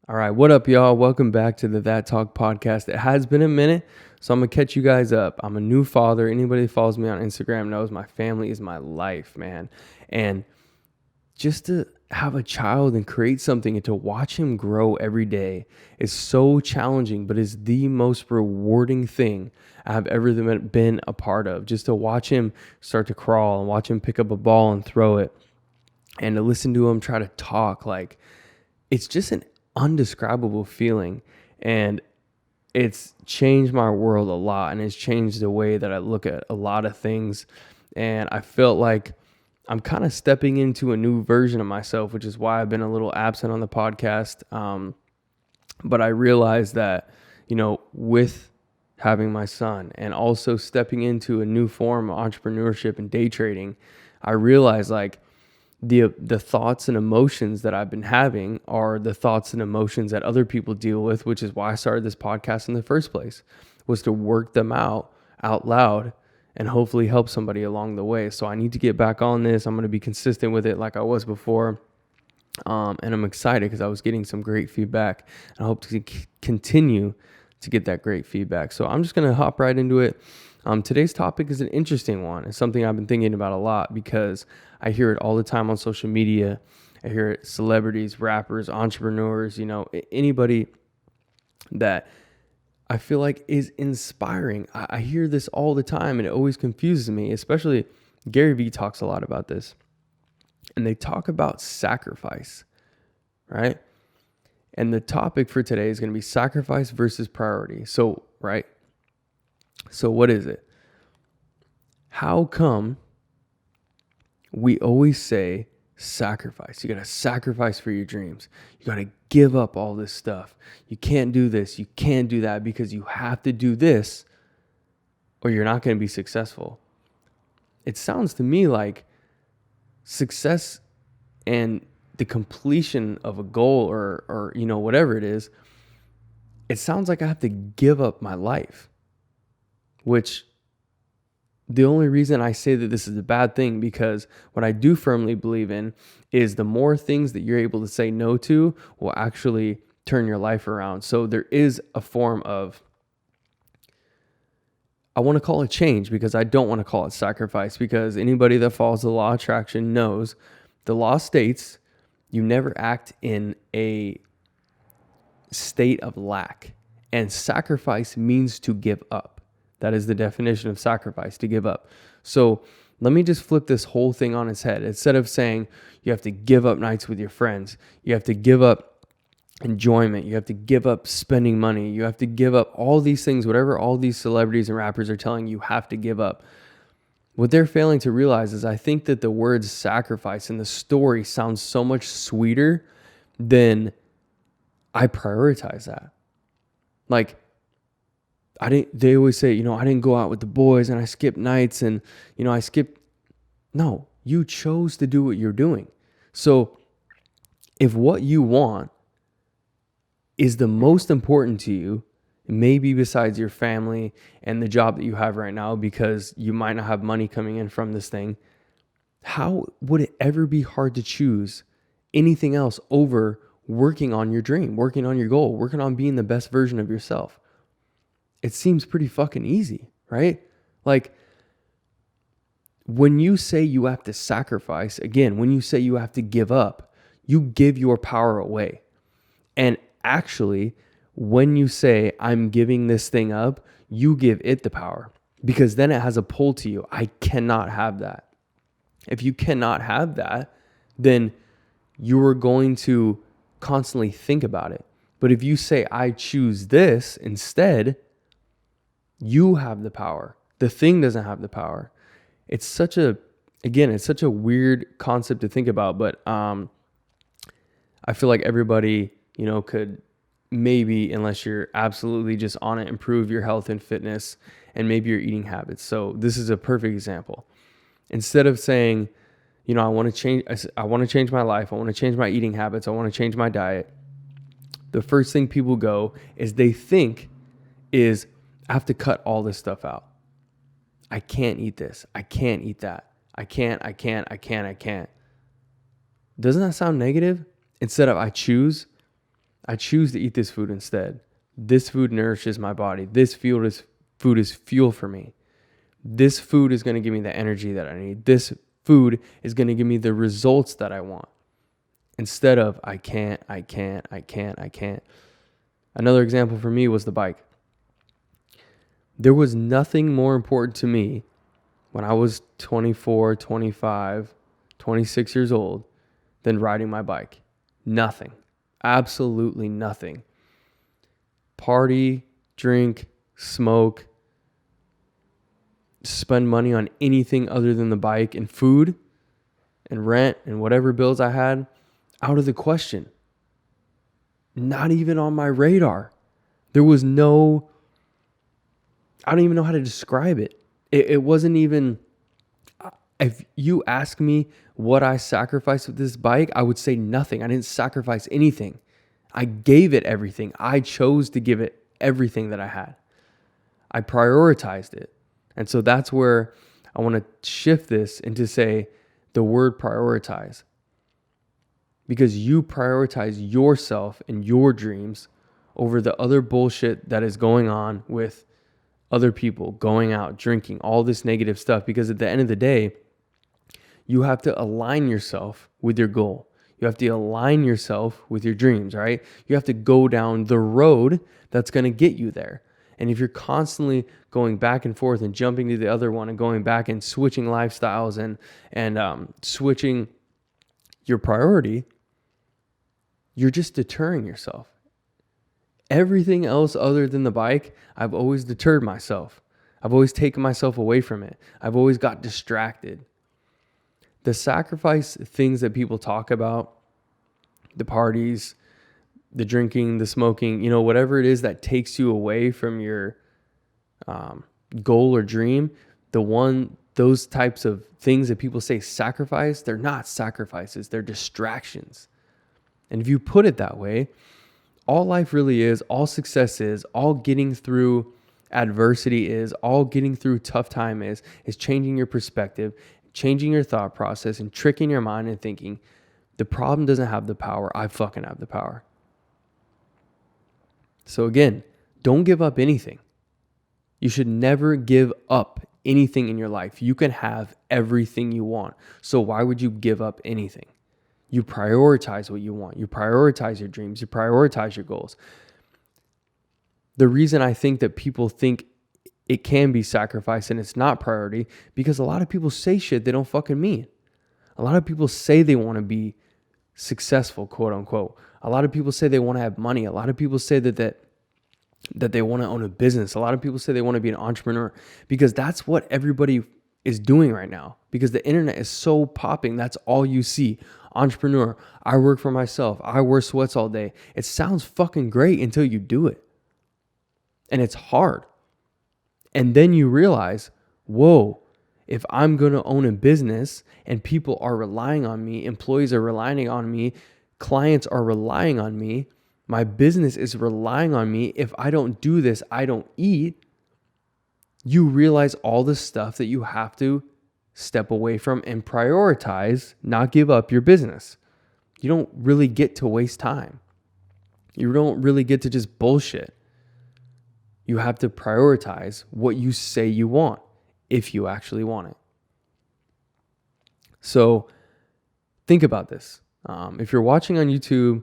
All right, what up, y'all? Welcome back to the That Talk podcast. It has been a minute, so I'm gonna catch you guys up. I'm a new father. Anybody that follows me on Instagram knows my family is my life, man. And just to have a child and create something and to watch him grow every day is so challenging, but is the most rewarding thing I've ever been a part of. Just to watch him start to crawl and watch him pick up a ball and throw it, and to listen to him try to talk, like it's just an undescribable feeling. And it's changed my world a lot, and it's changed the way that I look at a lot of things. And I felt like I'm kind of stepping into a new version of myself, which is why I've been a little absent on the podcast. But I realized that, with having my son and also stepping into a new form of entrepreneurship and day trading, I realized like the thoughts and emotions that I've been having are the thoughts and emotions that other people deal with, which is why I started this podcast in the first place, was to work them out loud and hopefully help somebody along the way. So I need to get back on this. I'm going to be consistent with it like I was before. And I'm excited because I was getting some great feedback. I hope to continue to get that great feedback. So I'm just going to hop right into it. Today's topic is an interesting one. It's something I've been thinking about a lot because I hear it all the time on social media. I hear it celebrities, rappers, entrepreneurs, anybody that I feel like is inspiring. I hear this all the time and it always confuses me, especially Gary Vee talks a lot about this. And they talk about sacrifice, right? And the topic for today is going to be sacrifice versus priority. So, right? So what is it? How come we always say sacrifice? You got to sacrifice for your dreams. You got to give up all this stuff. You can't do this. You can't do that because you have to do this or you're not going to be successful. It sounds to me like success and the completion of a goal or whatever it is, it sounds like I have to give up my life, which the only reason I say that this is a bad thing, because what I do firmly believe in is the more things that you're able to say no to will actually turn your life around. So there is a form of, I want to call it change because I don't want to call it sacrifice, because anybody that follows the law of attraction knows the law states you never act in a state of lack. And sacrifice means to give up. That is the definition of sacrifice, to give up. So let me just flip this whole thing on its head. Instead of saying you have to give up nights with your friends, you have to give up enjoyment, you have to give up spending money, you have to give up all these things, whatever all these celebrities and rappers are telling you have to give up. What they're failing to realize is I think that the word sacrifice in the story sounds so much sweeter than I prioritize that. Like, they always say, I didn't go out with the boys and I skipped nights and, no, you chose to do what you're doing. So if what you want is the most important to you, maybe besides your family and the job that you have right now, because you might not have money coming in from this thing, how would it ever be hard to choose anything else over working on your dream, working on your goal, working on being the best version of yourself? It seems pretty fucking easy, right? Like, when you say you have to sacrifice, again, when you say you have to give up, you give your power away. And actually, when you say I'm giving this thing up, you give it the power, because then it has a pull to you. I cannot have that. If you cannot have that, then you are going to constantly think about it. But if you say I choose this instead, you have the power. The thing doesn't have the power. It's such a weird concept to think about, but I feel like everybody, could maybe, unless you're absolutely just on it, improve your health and fitness and maybe your eating habits. So this is a perfect example. Instead of saying, I want to change my life, I want to change my eating habits, I want to change my diet, the first thing people go is they think is, I have to cut all this stuff out. I can't eat this. I can't eat that. I can't. Doesn't that sound negative? Instead of I choose, I choose to eat this food instead. This food nourishes my body. This food is fuel for me. This food is going to give me the energy that I need. This food is going to give me the results that I want. Instead of I can't. Another example for me was the bike. There was nothing more important to me when I was 24, 25, 26 years old than riding my bike. Nothing. Absolutely nothing. Party, drink, smoke, spend money on anything other than the bike and food and rent and whatever bills I had, out of the question. Not even on my radar. There was no, I don't even know how to describe it. It wasn't even, if you ask me what I sacrificed with this bike, I would say nothing. I didn't sacrifice anything. I gave it everything. I chose to give it everything that I had. I prioritized it. And so that's where I want to shift this into say the word prioritize. Because you prioritize yourself and your dreams over the other bullshit that is going on with other people, going out, drinking, all this negative stuff. Because at the end of the day, you have to align yourself with your goal. You have to align yourself with your dreams, right? You have to go down the road that's going to get you there. And if you're constantly going back and forth and jumping to the other one and going back and switching lifestyles and switching your priority, you're just deterring yourself. Everything else other than the bike, I've always deterred myself. I've always taken myself away from it. I've always got distracted. The sacrifice things that people talk about, the parties, the drinking, the smoking, whatever it is that takes you away from your goal or dream, those types of things that people say sacrifice, they're not sacrifices, they're distractions. And if you put it that way, all life really is, all success is, all getting through adversity is, all getting through tough time is changing your perspective, changing your thought process, and tricking your mind and thinking, the problem doesn't have the power, I fucking have the power. So again, don't give up anything. You should never give up anything in your life. You can have everything you want. So why would you give up anything? You prioritize what you want. You prioritize your dreams. You prioritize your goals. The reason I think that people think it can be sacrifice and it's not priority, because a lot of people say shit they don't fucking mean. A lot of people say they want to be successful, quote unquote. A lot of people say they want to have money. A lot of people say that they want to own a business. A lot of people say they want to be an entrepreneur, because that's what everybody is doing right now, because the internet is so popping. That's all you see. Entrepreneur. I work for myself. I wear sweats all day. It sounds fucking great until you do it. And it's hard. And then you realize, whoa, if I'm going to own a business and people are relying on me, employees are relying on me, clients are relying on me, my business is relying on me. If I don't do this, I don't eat. You realize all the stuff that you have to step away from and prioritize, not give up your business. You don't really get to waste time. You don't really get to just bullshit. You have to prioritize what you say you want, if you actually want it. So think about this. If you're watching on YouTube,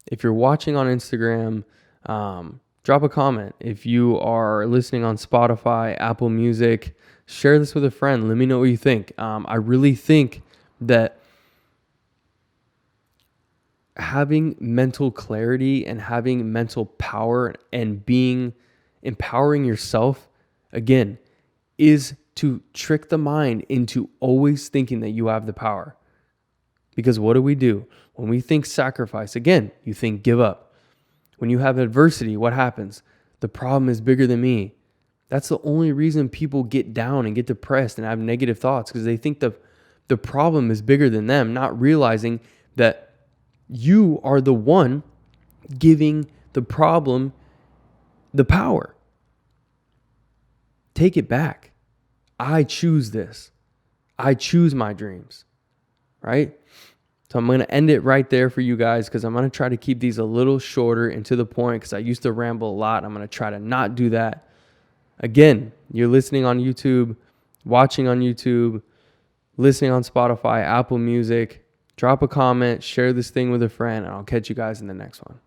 if you're watching on Instagram, drop a comment. If you are listening on Spotify, Apple Music, share this with a friend. Let me know what you think. I really think that having mental clarity and having mental power and empowering yourself, again, is to trick the mind into always thinking that you have the power. Because what do? When we think sacrifice, again, you think give up. When you have adversity, what happens? The problem is bigger than me. That's the only reason people get down and get depressed and have negative thoughts, because they think the problem is bigger than them, not realizing that you are the one giving the problem the power. Take it back. I choose this. I choose my dreams, right? So I'm going to end it right there for you guys because I'm going to try to keep these a little shorter and to the point because I used to ramble a lot. I'm going to try to not do that. Again, you're listening on YouTube, watching on YouTube, listening on Spotify, Apple Music. Drop a comment, share this thing with a friend, and I'll catch you guys in the next one.